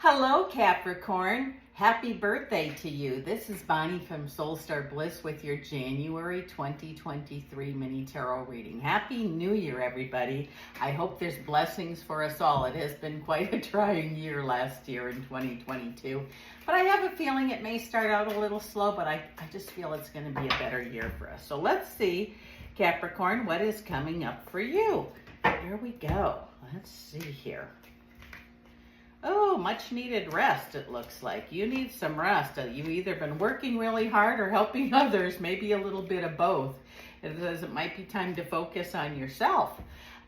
Hello, Capricorn. Happy birthday to you. This is Bonnie from Soul Star Bliss with your January 2023 mini tarot reading. Happy New Year, everybody. I hope there's blessings for us all. It has been quite a trying year last year in 2022, but I have a feeling it may start out a little slow, but I just feel it's going to be a better year for us. So let's see, Capricorn, what is coming up for you. Here we go. Let's see here. Oh, much needed rest, it looks like. You need some rest. You've either been working really hard or helping others, maybe a little bit of both. It says it might be time to focus on yourself.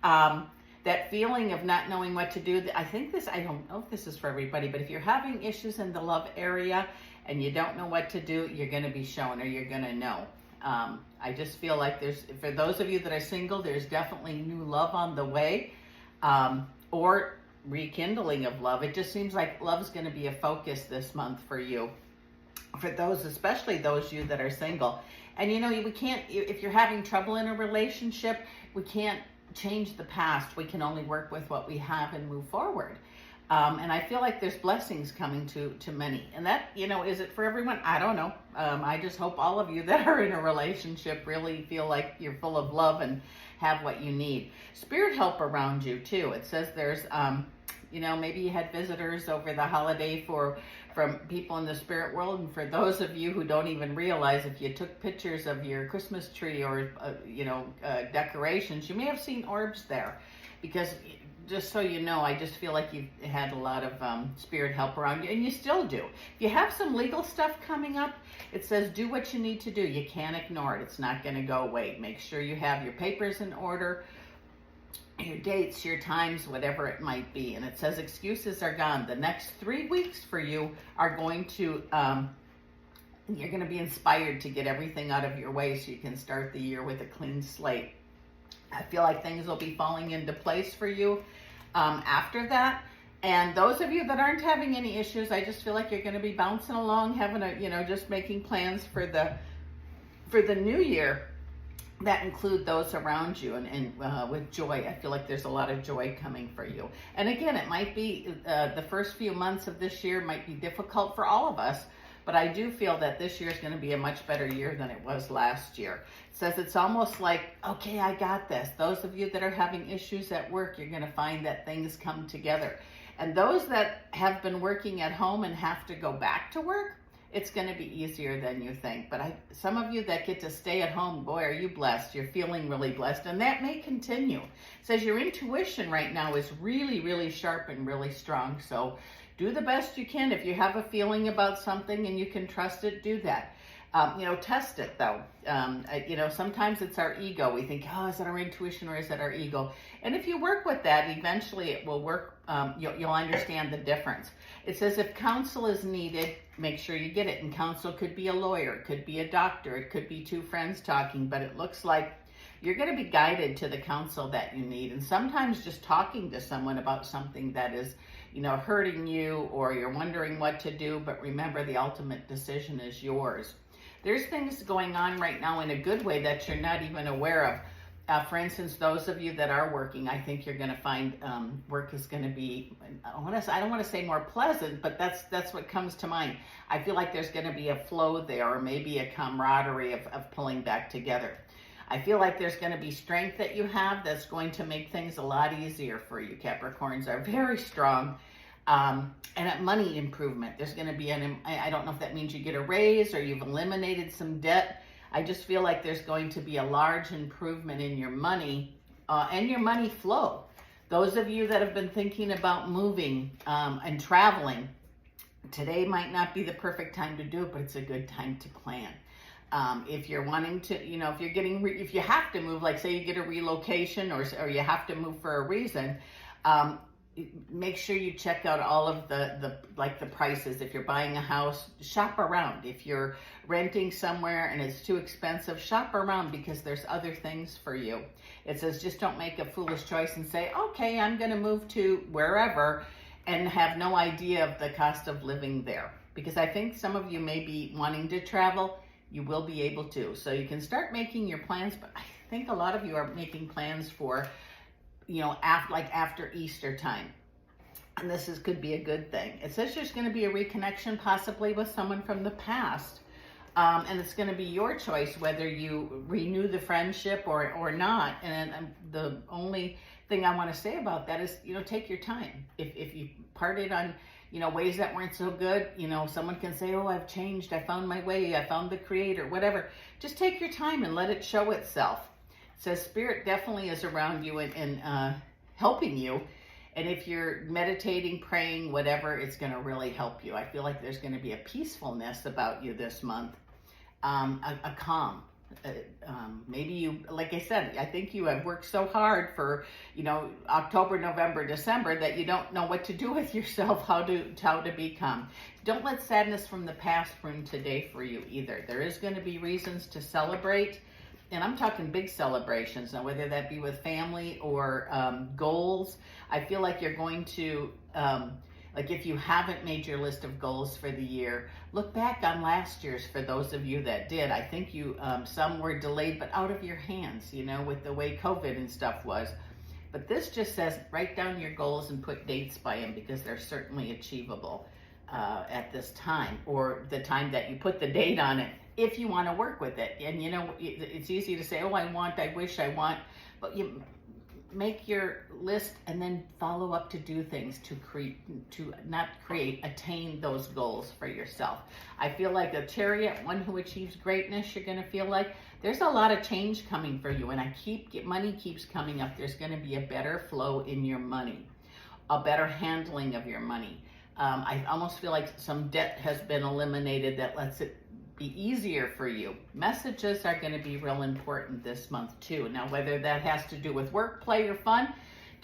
That feeling of not knowing what to do, I don't know if this is for everybody, but if you're having issues in the love area and you don't know what to do, you're going to be shown or you're going to know. I just feel like for those of you that are single, there's definitely new love on the way, or rekindling of love. It just seems like love's going to be a focus this month for you. For those, especially those of you that are single. And we can't, if you're having trouble in a relationship, we can't change the past. We can only work with what we have and move forward. And I feel like there's blessings coming to many. And that, is it for everyone? I don't know. I just hope all of you that are in a relationship really feel like you're full of love and have what you need. Spirit help around you too. It says there's, maybe you had visitors over the holiday from people in the spirit world. And for those of you who don't even realize, if you took pictures of your Christmas tree or, decorations, you may have seen orbs there. Because just so you know, I just feel like you've had a lot of spirit help around you, and you still do. If you have some legal stuff coming up, it says do what you need to do. You can't ignore it. It's not going to go away. Make sure you have your papers in order, your dates, your times, whatever it might be. And it says excuses are gone. The next 3 weeks for you are going to, you're going to be inspired to get everything out of your way so you can start the year with a clean slate. I feel like things will be falling into place for you after that. And those of you that aren't having any issues, I just feel like you're going to be bouncing along, having just making plans for the new year that include those around you and with joy. I feel like there's a lot of joy coming for you. And again, it might be the first few months of this year might be difficult for all of us. But I do feel that this year is going to be a much better year than it was last year. It says it's almost like, okay, I got this. Those of you that are having issues at work, you're going to find that things come together. And those that have been working at home and have to go back to work, it's going to be easier than you think. But some of you that get to stay at home, boy, are you blessed. You're feeling really blessed. And that may continue. It says your intuition right now is really, really sharp and really strong. So do the best you can. If you have a feeling about something and you can trust it, do that. Test it though. Sometimes it's our ego. We think, oh, is it our intuition or is it our ego? And if you work with that, eventually it will work. You'll understand the difference. It says if counsel is needed, make sure you get it. And counsel could be a lawyer, it could be a doctor, it could be two friends talking, but it looks like you're going to be guided to the counsel that you need. And sometimes just talking to someone about something that is, hurting you or you're wondering what to do, but remember the ultimate decision is yours. There's things going on right now in a good way that you're not even aware of. For instance, those of you that are working, I think you're going to find work is going to be, I don't want to say more pleasant, but that's what comes to mind. I feel like there's going to be a flow there, or maybe a camaraderie of pulling back together. I feel like there's going to be strength that you have that's going to make things a lot easier for you. Capricorns are very strong. And at money improvement, there's going to be I don't know if that means you get a raise or you've eliminated some debt. I just feel like there's going to be a large improvement in your money and your money flow. Those of you that have been thinking about moving and traveling, today might not be the perfect time to do it, but it's a good time to plan. If you're wanting to, if you have to move, like say you get a relocation or you have to move for a reason, make sure you check out all of the prices. If you're buying a house, shop around. If you're renting somewhere and it's too expensive, shop around because there's other things for you. It says just don't make a foolish choice and say, okay, I'm going to move to wherever and have no idea of the cost of living there. Because I think some of you may be wanting to travel. You will be able to. So you can start making your plans, but I think a lot of you are making plans for, after Easter time. And could be a good thing. It says there's going to be a reconnection possibly with someone from the past. And it's going to be your choice whether you renew the friendship or not. And the only thing I want to say about that is, take your time. If you parted on, ways that weren't so good, someone can say, oh, I've changed. I found my way. I found the creator, whatever. Just take your time and let it show itself. It says spirit definitely is around you and helping you. And if you're meditating, praying, whatever, it's going to really help you. I feel like there's going to be a peacefulness about you this month, a calm. Maybe you, like I said, I think you have worked so hard for, October, November, December that you don't know what to do with yourself, how to be calm. Don't let sadness from the past ruin today for you either. There is going to be reasons to celebrate. And I'm talking big celebrations now, whether that be with family or goals. I feel like you're going to, like if you haven't made your list of goals for the year, look back on last year's for those of you that did. I think some were delayed, but out of your hands, with the way COVID and stuff was. But this just says write down your goals and put dates by them because they're certainly achievable at this time, or the time that you put the date on it, if you want to work with it. And it's easy to say, oh, I wish I want, but you make your list and then follow up to do things to attain those goals for yourself. I feel like a chariot, one who achieves greatness, you're going to feel like there's a lot of change coming for you. And money keeps coming up. There's going to be a better flow in your money, a better handling of your money. I almost feel like some debt has been eliminated that lets it be easier for you. Messages are going to be real important this month too. Now, whether that has to do with work, play, or fun,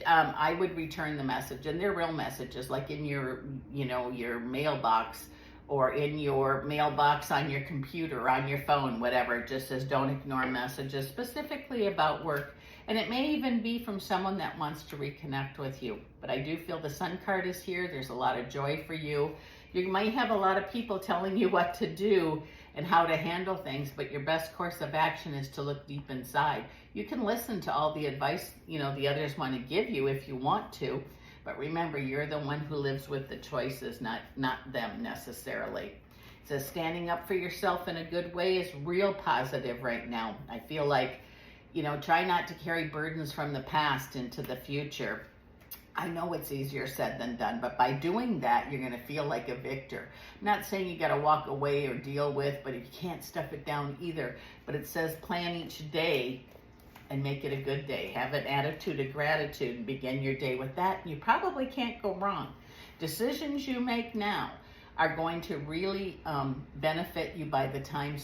I would return the message. And they're real messages, like in your, your mailbox, or in your mailbox on your computer, on your phone, whatever. It just says don't ignore messages specifically about work. And it may even be from someone that wants to reconnect with you. But I do feel the Sun card is here. There's a lot of joy for you. You might have a lot of people telling you what to do and how to handle things, but your best course of action is to look deep inside. You can listen to all the advice, the others want to give you if you want to, but remember, you're the one who lives with the choices, not them necessarily. It says standing up for yourself in a good way is real positive right now. I feel like, try not to carry burdens from the past into the future. I know it's easier said than done, but by doing that, you're going to feel like a victor. I'm not saying you got to walk away or deal with, but you can't stuff it down either. But it says plan each day and make it a good day. Have an attitude of gratitude and begin your day with that. You probably can't go wrong. Decisions you make now are going to really benefit you by the time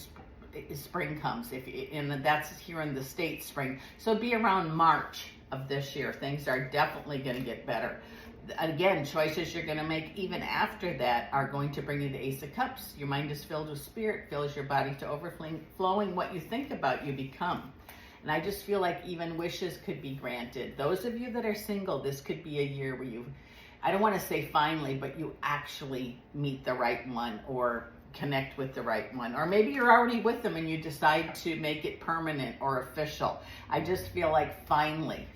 spring comes. And that's here in the States, spring. So be around March of this year. Things are definitely going to get better. Again, choices you're going to make even after that are going to bring you the Ace of Cups. Your mind is filled with spirit, fills your body to overflowing. What you think about, you become. And I just feel like even wishes could be granted. Those of you that are single, this could be a year where I don't want to say finally, but you actually meet the right one or connect with the right one. Or maybe you're already with them and you decide to make it permanent or official. I just feel like finally,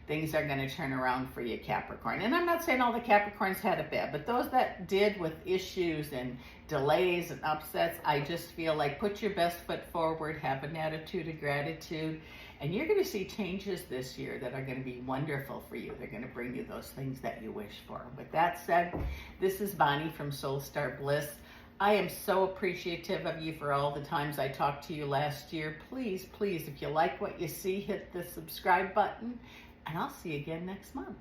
things are going to turn around for you, Capricorn. And I'm not saying all the Capricorns had it bad, but those that did with issues and delays and upsets, I just feel like put your best foot forward, have an attitude of gratitude, and you're going to see changes this year that are going to be wonderful for you. They're going to bring you those things that you wish for. With that said, this is Bonnie from Soul Star Bliss. I am so appreciative of you for all the times I talked to you last year. Please, if you like what you see, hit the subscribe button, and I'll see you again next month.